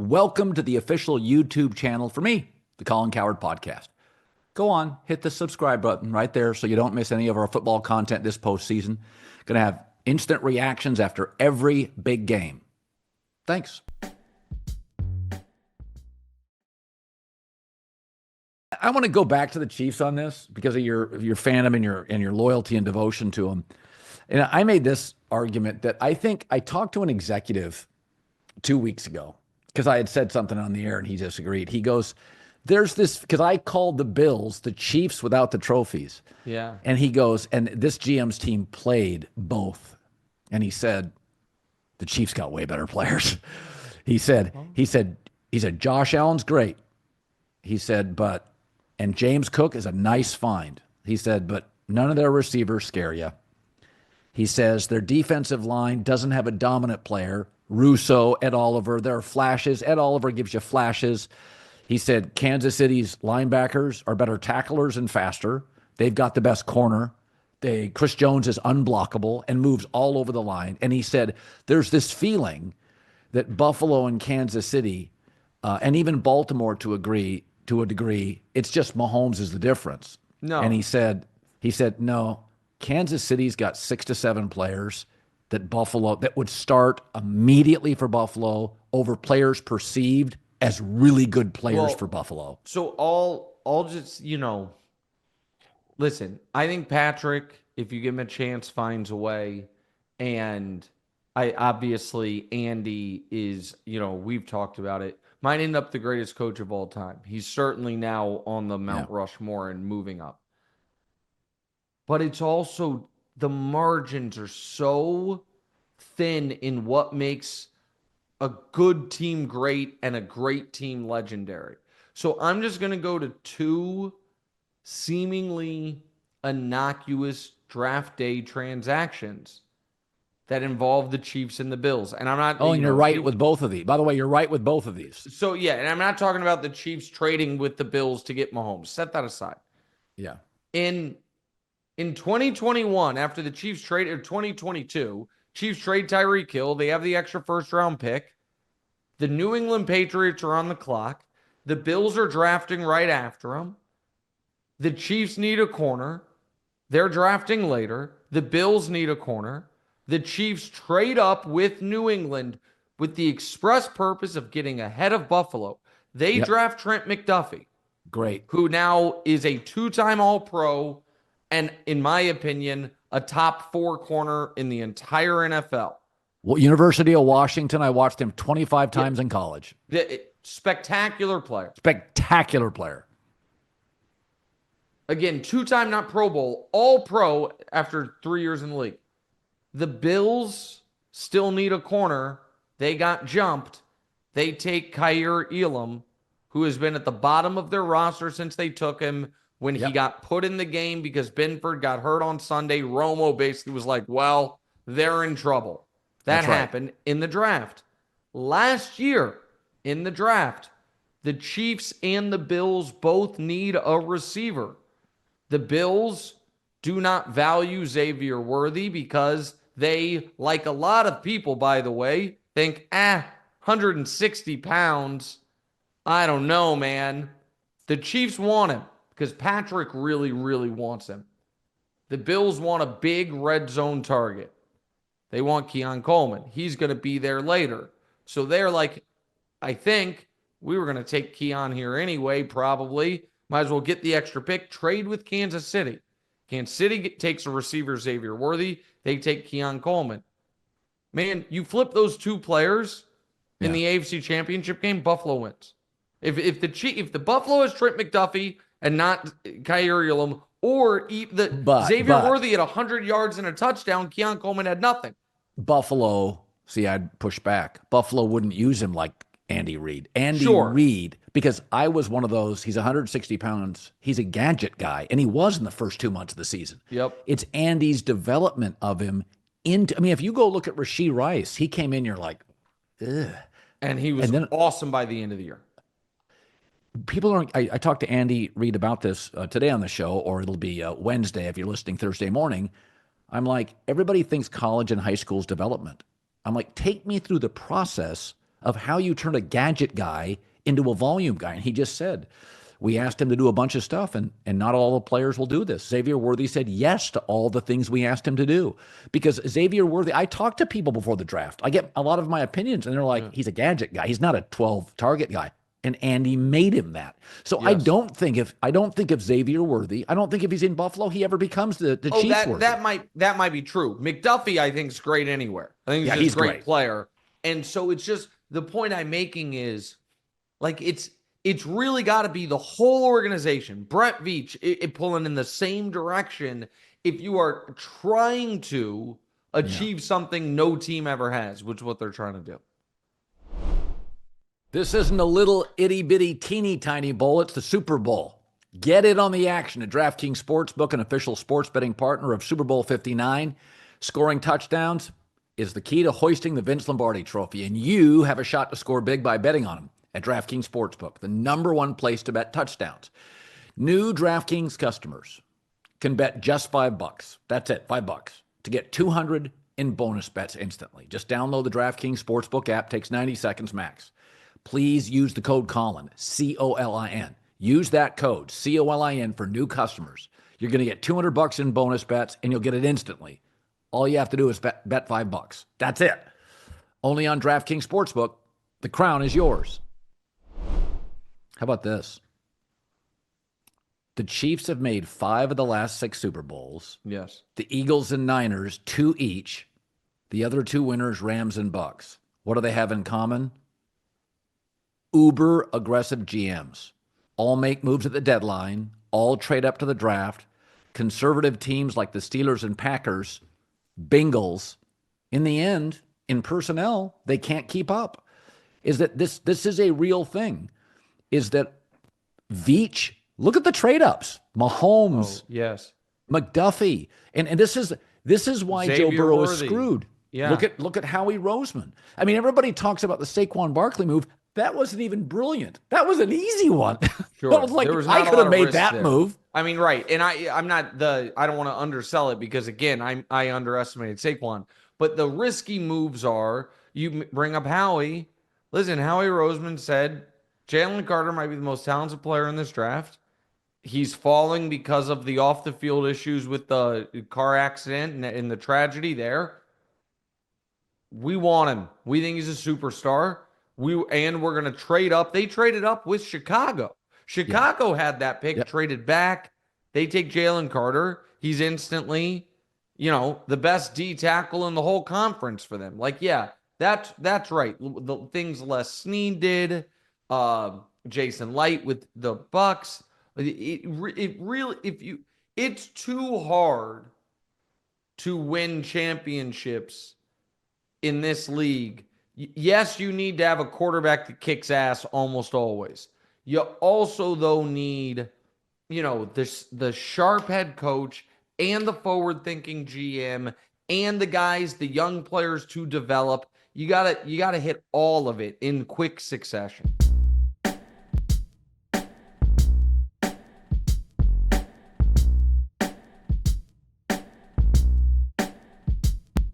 welcome to the official YouTube channel for me, the Colin Cowherd Podcast. Go on, hit the subscribe button right there so you don't miss any of our football content this postseason. Going to have instant reactions after every big game. Thanks. I want to go back to the Chiefs on this because of your fandom and your loyalty and devotion to them. And I made this argument that I think I talked to an executive 2 weeks ago because I had said something on the air and he disagreed. He goes, there's this, because I called the Bills the Chiefs without the trophies. Yeah. And he goes, and this GM's team played both. And he said, the Chiefs got way better players. He said, Josh Allen's great. He said, and James Cook is a nice find. He said, but none of their receivers scare you. He says their defensive line doesn't have a dominant player. Russo, Ed Oliver, there are flashes. Ed Oliver gives you flashes. He said Kansas City's linebackers are better tacklers and faster. They've got the best corner. Chris Jones is unblockable and moves all over the line. And he said there's this feeling that Buffalo and Kansas City, and even Baltimore to a degree, it's just Mahomes is the difference. No. And he said, no, Kansas City's got 6 to 7 players that would start immediately for Buffalo over players perceived as really good players for Buffalo. So I'll just, listen, I think Patrick, if you give him a chance, finds a way. And obviously Andy is, we've talked about it, might end up the greatest coach of all time. He's certainly now on the Mount Rushmore and moving up. But it's also, the margins are so thin in what makes a good team great and a great team legendary. So I'm just going to go to 2 seemingly innocuous draft day transactions that involve the Chiefs and the Bills. And I'm not... and you're right with both of these. By the way, you're right with both of these. So, yeah, and I'm not talking about the Chiefs trading with the Bills to get Mahomes. Set that aside. Yeah. In 2021, after the Chiefs trade, or 2022, Chiefs trade Tyreek Hill. They have the extra first-round pick. The New England Patriots are on the clock. The Bills are drafting right after them. The Chiefs need a corner. They're drafting later. The Bills need a corner. The Chiefs trade up with New England with the express purpose of getting ahead of Buffalo. They draft Trent McDuffie. Great. Who now is a 2-time All-Pro and, in my opinion, a top 4 corner in the entire NFL. Well, University of Washington, I watched him 25 times in college. Spectacular player. Spectacular player. Again, 2-time, not Pro Bowl, All-Pro after 3 years in the league. The Bills still need a corner. They got jumped. They take Kaiir Elam, who has been at the bottom of their roster since they took him when he got put in the game because Benford got hurt on Sunday. Romo basically was like, well, they're in trouble. That happened in the draft. Last year in the draft, the Chiefs and the Bills both need a receiver. The Bills do not value Xavier Worthy because they, like a lot of people, by the way, think, 160 pounds. I don't know, man. The Chiefs want him because Patrick really, really wants him. The Bills want a big red zone target. They want Keon Coleman. He's going to be there later. So they're like, I think we were going to take Keon here anyway, probably. Might as well get the extra pick. Trade with Kansas City. Kansas City takes a receiver, Xavier Worthy. They take Keon Coleman. Man, you flip those 2 players in the AFC Championship game, Buffalo wins. If the Buffalo is Trent McDuffie and not Kaiir Elam, or Xavier Worthy at 100 yards and a touchdown, Keon Coleman had nothing. Buffalo, I'd push back. Buffalo wouldn't use him like Andy Reid. Reid, because I was one of those, he's 160 pounds, he's a gadget guy, and he was in the first 2 months of the season. Yep. It's Andy's development of him if you go look at Rashee Rice, he came in, you're like, ugh. And he was awesome by the end of the year. I talked to Andy Reid about this today on the show, or it'll be Wednesday if you're listening Thursday morning. I'm like, everybody thinks college and high school is development. I'm like, take me through the process of how you turn a gadget guy into a volume guy. And he just said, we asked him to do a bunch of stuff, and not all the players will do this. Xavier Worthy said yes to all the things we asked him to do. Because Xavier Worthy, I talked to people before the draft. I get a lot of my opinions, and they're like, he's a gadget guy. He's not a 12-target guy. And Andy made him that. So yes. I don't think if Xavier Worthy, I don't think if he's in Buffalo, he ever becomes the Chiefs Worthy. That might be true. McDuffie, I think, is great anywhere. I think he's a great player. And so it's just, the point I'm making is, like, it's really got to be the whole organization. Brett Veach pulling in the same direction if you are trying to achieve something no team ever has, which is what they're trying to do. This isn't a little itty-bitty, teeny-tiny bowl. It's the Super Bowl. Get in on the action at DraftKings Sportsbook, an official sports betting partner of Super Bowl 59. Scoring touchdowns is the key to hoisting the Vince Lombardi Trophy, and you have a shot to score big by betting on them at DraftKings Sportsbook, the #1 place to bet touchdowns. New DraftKings customers can bet just $5. That's it, $5 to get $200 in bonus bets instantly. Just download the DraftKings Sportsbook app. Takes 90 seconds max. Please use the code Colin, C-O-L-I-N. Use that code, C-O-L-I-N, for new customers. You're going to get $200 in bonus bets, and you'll get it instantly. All you have to do is bet $5. That's it. Only on DraftKings Sportsbook. The crown is yours. How about this? The Chiefs have made 5 of the last 6 Super Bowls. Yes. The Eagles and Niners, 2 each. The other 2 winners, Rams and Bucks. What do they have in common? Uber aggressive GMs. All make moves at the deadline. All trade up to the draft. Conservative teams like the Steelers and Packers, Bengals, in the end, in personnel, they can't keep up. Is that this is a real thing. Is that Veach, look at the trade-ups. Mahomes, yes, McDuffie. And this is why Xavier Joe Burrow Worthy is screwed. Yeah. Look at Howie Roseman. I mean, everybody talks about the Saquon Barkley move. That wasn't even brilliant. That was an easy one. Sure. That was like, I could have made that move. I mean, right. And I don't want to undersell it because, again, I underestimated Saquon. But the risky moves are, you bring up Howie. Listen, Howie Roseman said Jalen Carter might be the most talented player in this draft. He's falling because of the off-the-field issues with the car accident and the tragedy there. We want him. We think he's a superstar. We're going to trade up. They traded up with Chicago. Chicago had that pick, traded back. They take Jalen Carter. He's instantly, the best D tackle in the whole conference for them. Like, yeah, that's right. The things Les Snead did, Jason Light with the Bucks. It really, it's too hard to win championships in this league. Yes, you need to have a quarterback that kicks ass almost always. You also, though, need, the sharp head coach and the forward-thinking GM and the guys, the young players to develop. You gotta hit all of it in quick succession.